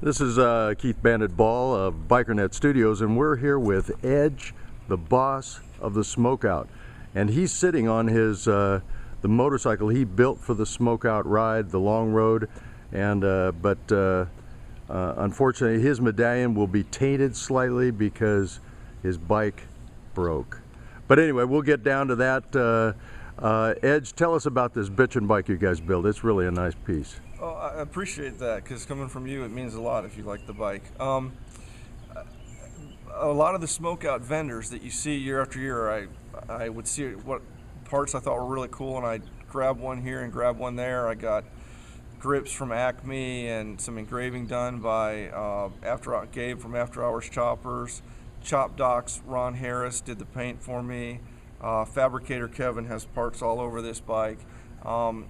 This is Keith Bandit Ball of BikerNet Studios, and we're here with Edge, the boss of the Smokeout. And he's sitting on his the motorcycle he built for the Smokeout ride, the long road. And unfortunately, his medallion will be tainted slightly because his bike broke. But anyway, we'll get down to that. Edge, tell us about this bitchin' bike you guys built. It's really a nice piece. Oh, I appreciate that, because coming from you, it means a lot if you like the bike. A lot of the Smokeout vendors that you see year after year, I would see what parts I thought were really cool, and I'd grab one here and grab one there. I got grips from Acme and some engraving done by Gabe from After Hours Choppers. Chop Docs, Ron Harris did the paint for me. Fabricator Kevin has parts all over this bike. I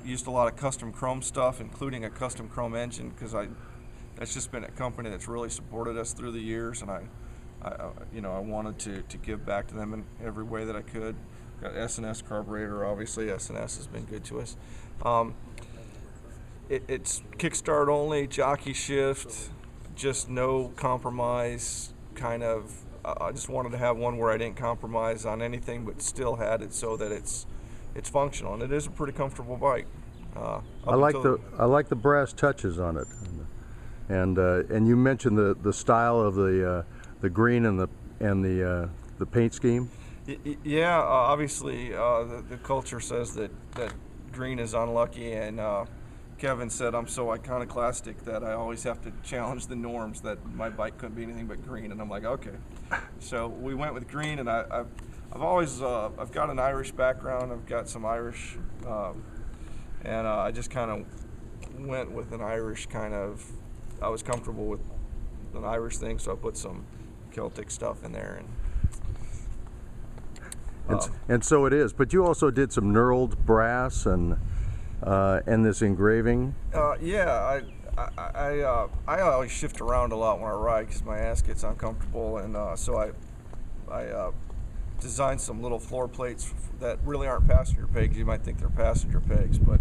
used a lot of custom chrome stuff, including a custom chrome engine, because that's just been a company that's really supported us through the years, and I wanted to give back to them in every way that I could. Got S&S carburetor, obviously. S&S has been good to us. It's kickstart only, jockey shift, just no compromise kind of. I just wanted to have one where I didn't compromise on anything, but still had it so that it's functional, and it is a pretty comfortable bike. I like the brass touches on it, and you mentioned the style of the green and the paint scheme. Yeah, obviously the culture says that green is unlucky, and Kevin said I'm so iconoclastic that I always have to challenge the norms, that my bike couldn't be anything but green, and I'm like, okay. So we went with green, and I've got an Irish background. I've got some Irish, and I just kind of went with an Irish kind of. I was comfortable with an Irish thing, so I put some Celtic stuff in there, and so it is. But you also did some knurled brass and this engraving. Yeah, I always shift around a lot when I ride because my ass gets uncomfortable, and so I designed some little floor plates that really aren't passenger pegs. You might think they're passenger pegs, but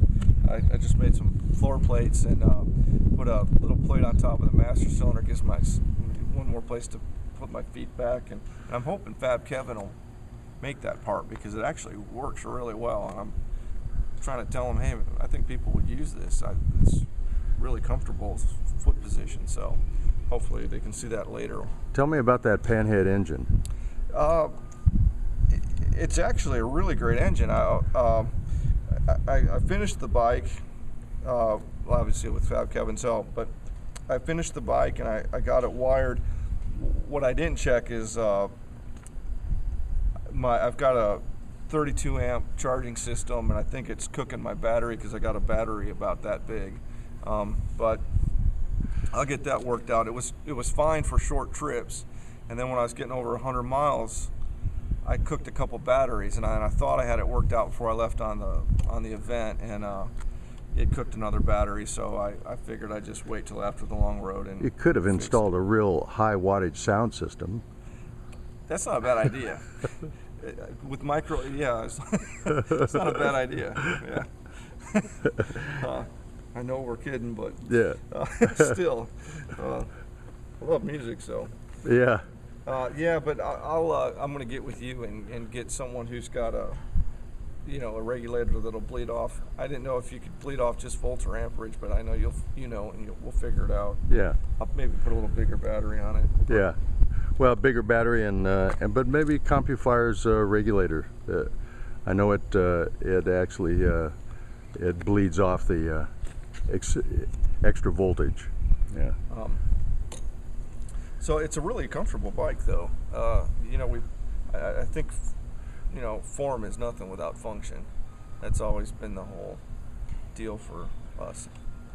I just made some floor plates and put a little plate on top of the master cylinder. Gives my one more place to put my feet back, and I'm hoping Fab Kevin will make that part because it actually works really well. And I'm trying to tell him, hey, I think people would use this. It's really comfortable foot position, so hopefully they can see that later. Tell me about that Panhead engine. It's actually a really great engine. I finished the bike, obviously with Fab Kevin's help, but I finished the bike and I got it wired. What I didn't check is I've got a 32 amp charging system, and I think it's cooking my battery because I got a battery about that big. But I'll get that worked out. It was fine for short trips, and then when I was getting over 100 miles, I cooked a couple batteries, and I thought I had it worked out before I left on the event, and it cooked another battery. So I figured I'd just wait till after the long road. And you could have installed a real high wattage sound system. That's not a bad idea. With micro, yeah, it's not a bad idea. Yeah. I know we're kidding, but yeah, still, I love music, so. Yeah. Yeah, but I'm gonna get with you and get someone who's got a regulator that'll bleed off. I didn't know if you could bleed off just volts or amperage, but I know we'll figure it out. Yeah. I'll maybe put a little bigger battery on it. Yeah. Well, bigger battery but maybe CompuFire's regulator. I know it actually it bleeds off the extra voltage. Yeah. So it's a really comfortable bike, though. I think form is nothing without function. That's always been the whole deal for us.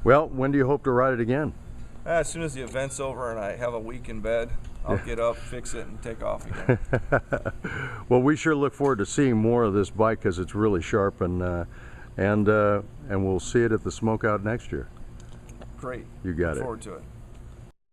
Well, when do you hope to ride it again? As soon as the event's over and I have a week in bed, I'll get up, fix it, and take off again. Well, we sure look forward to seeing more of this bike because it's really sharp, and we'll see it at the Smokeout next year. Great. You got it. Look forward to it.